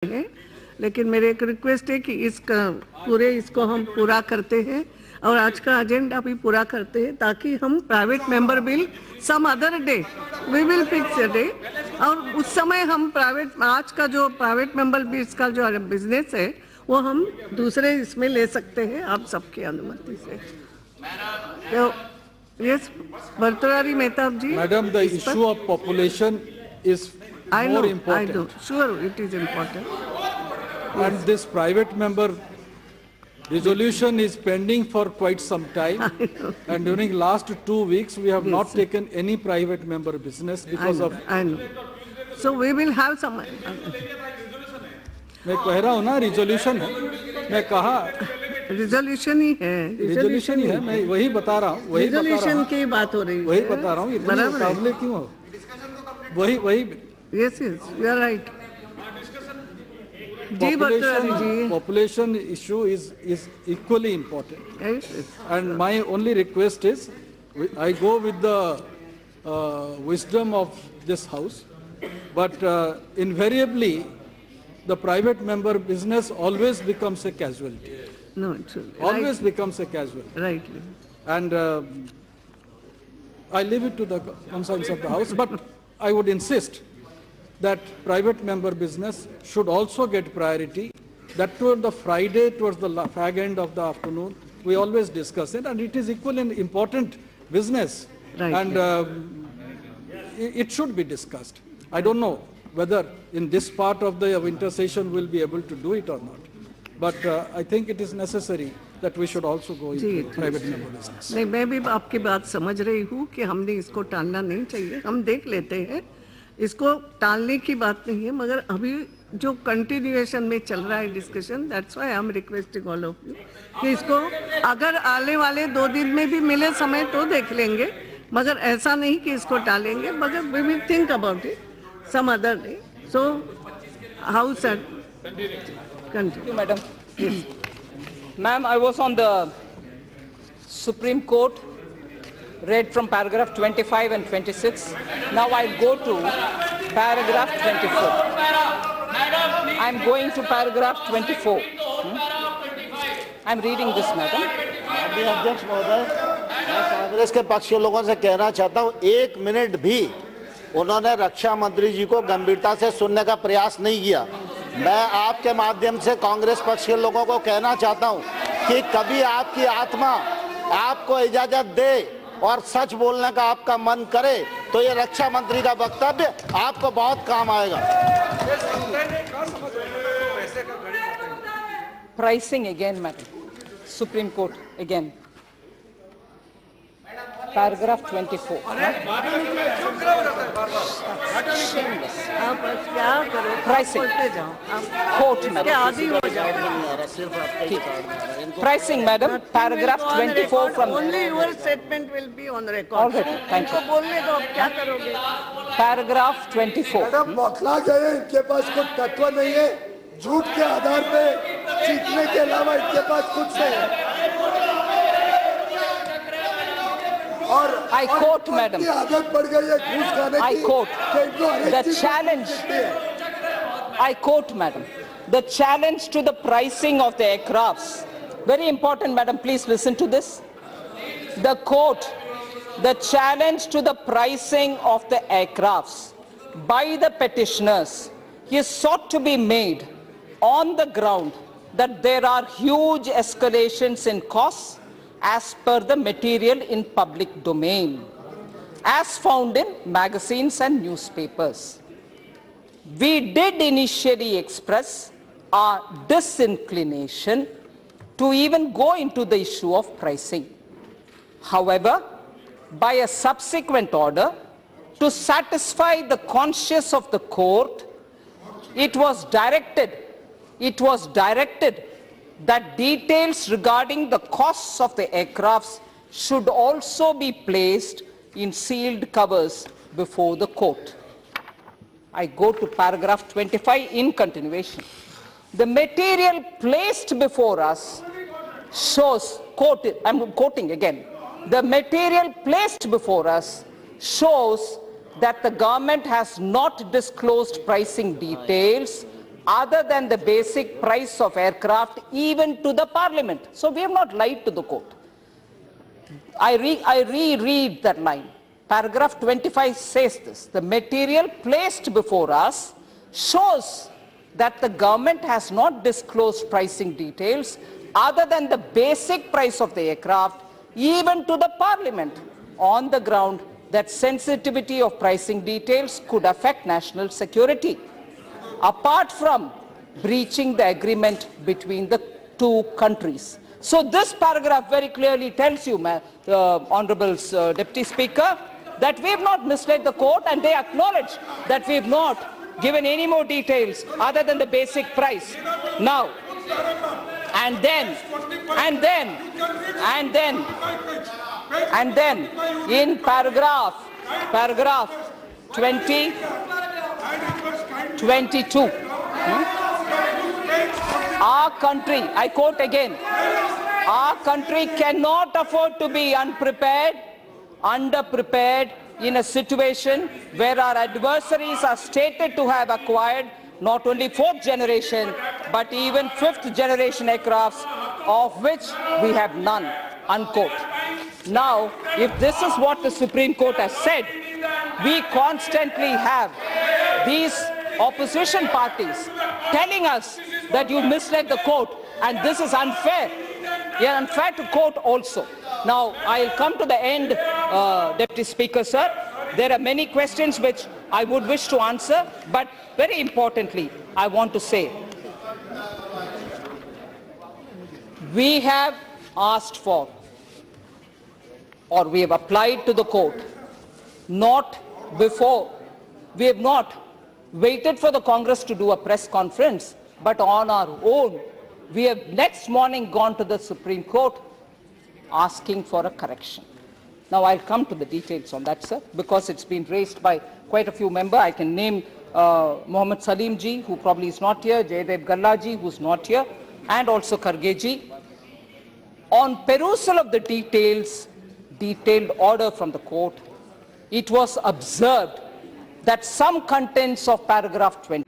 है, लेकिन मेरे एक रिक्वेस्ट है कि इसको हम पूरा करते हैं और आज का एजेंडा भी पूरा करते हैं ताकि हम private member bill some other day we will fix a day और उस समय हम आज का जो प्राइवेट मेंबर बिल्स का जो बिजनेस है वो हम दूसरे इसमें ले सकते हैं आप सबकी अनुमति से। तो yes Bhartruhari Mahtab ji. Madam, the issue of population is more important. I know. Sure, it is important. And this private member resolution is pending for quite some time. And during last 2 weeks, we have not taken any private member business because of. I know. So we will have some. मैं कह रहा हूँ ना resolution है, मैं कहा resolution ही है, resolution ही है, मैं वही बता रहा हूँ, वही रिजोल्यूशन की बात हो रही है, वही बता रहा हूँ, इतने मुकाबले क्यों हो? वही Yes, you are right. Population issue is equally important. Yes. And my only request is, I go with the wisdom of this house, but invariably, the private member business always becomes a casualty. No, true. Always becomes a casualty. Right. And I leave it to the conscience of the house, but I would insist that private member business should also get priority. That toward the Friday, towards the fag end of the afternoon, we always discuss it, and it is equally an important business. Right. And it should be discussed. I don't know whether in this part of the winter session we'll be able to do it or not. But I think it is necessary that we should also go into private member business. नहीं, मैं भी आपकी बात समझ रही हूँ कि हमने इसको टालना नहीं चाहिए, हम देख लेते हैं, इसको टालने की बात नहीं है, मगर अभी जो कंटिन्यूएशन में चल रहा है discussion, that's why I am requesting all of you कि इसको अगर आने वाले 2 दिन में भी मिले समय तो देख लेंगे, मगर ऐसा नहीं कि इसको टालेंगे, मगर we will think about it some other day. So house at continue. Madam, ma'am, I was on the Supreme Court, read from paragraph 25 and 26. Now I'll go to paragraph 24. I'm going to paragraph 24. I'm reading this, madam. अध्यक्ष महोदय, मैं कांग्रेस के पक्ष के लोगों से कहना चाहता हूं, 1 मिनट भी उन्होंने रक्षा मंत्री जी को गंभीरता से सुनने का प्रयास नहीं किया. मैं आपके माध्यम से कांग्रेस पक्ष के लोगों को कहना चाहता हूं कि कभी आपकी आत्मा आपको इजाजत दे और सच बोलने का आपका मन करे तो ये रक्षा मंत्री का वक्तव्य आपको बहुत काम आएगा. Pricing again, madam. Supreme Court again. Paragraph 24. आप क्या करो, Pricing. Court, Pricing, madam. Paragraph 24 from. Only your statement will be on record. All right, thank you. बोलने दो, क्या करोगे? Paragraph 24. मैडम बौखला गए, इनके पास कुछ तत्व नहीं है, झूठ के आधार पे जीतने के अलावा इनके पास कुछ नहीं है. I quote, madam. आदत पड़ गई है घूस खाने की. I quote. कि इनको हर एक The चीज challenge. मिलती है. I quote, madam. The challenge to the pricing of the aircrafts. Very important, madam. Please listen to this. The quote. The challenge to the pricing of the aircrafts by the petitioners is sought to be made on the ground that there are huge escalations in costs as per the material in public domain, as found in magazines and newspapers. We did initially express our disinclination to even go into the issue of pricing. However, by a subsequent order, to satisfy the conscience of the court, it was directed that details regarding the costs of the aircrafts should also be placed in sealed covers before the court. I go to paragraph 25 in continuation. The material placed before us shows, I'm quoting again, the material placed before us shows that the government has not disclosed pricing details other than the basic price of aircraft even to the Parliament. So we have not lied to the court. I reread that line. Paragraph 25 says this: the material placed before us shows that the government has not disclosed pricing details other than the basic price of the aircraft even to the Parliament, on the ground that sensitivity of pricing details could affect national security, apart from breaching the agreement between the two countries. So this paragraph very clearly tells you, Honourable Deputy Speaker, that we have not misled the court, and they acknowledge that we have not given any more details other than the basic price. Now, and then in paragraph 22, our country, I quote again, our country cannot afford to be unprepared, underprepared in a situation where our adversaries are stated to have acquired not only 4th generation but even 5th generation aircrafts, of which we have none, unquote. Now, if this is what the Supreme Court has said, we constantly have these opposition parties telling us that you misled the court, and this is unfair. Yeah, unfair to court also. Now, I'll come to the end, Deputy Speaker, sir. There are many questions which I would wish to answer, but very importantly, I want to say, we have asked for, or we have applied to the court, not before, we have not waited for the Congress to do a press conference, but on our own, we have next morning gone to the Supreme Court asking for a correction. Now, I'll come to the details on that, sir, because it's been raised by quite a few members. I can name Mohammed Salim ji, who probably is not here, Jaydev Galla ji, who's not here, and also Kharge ji. On perusal of the detailed order from the court, it was observed that some contents of paragraph 20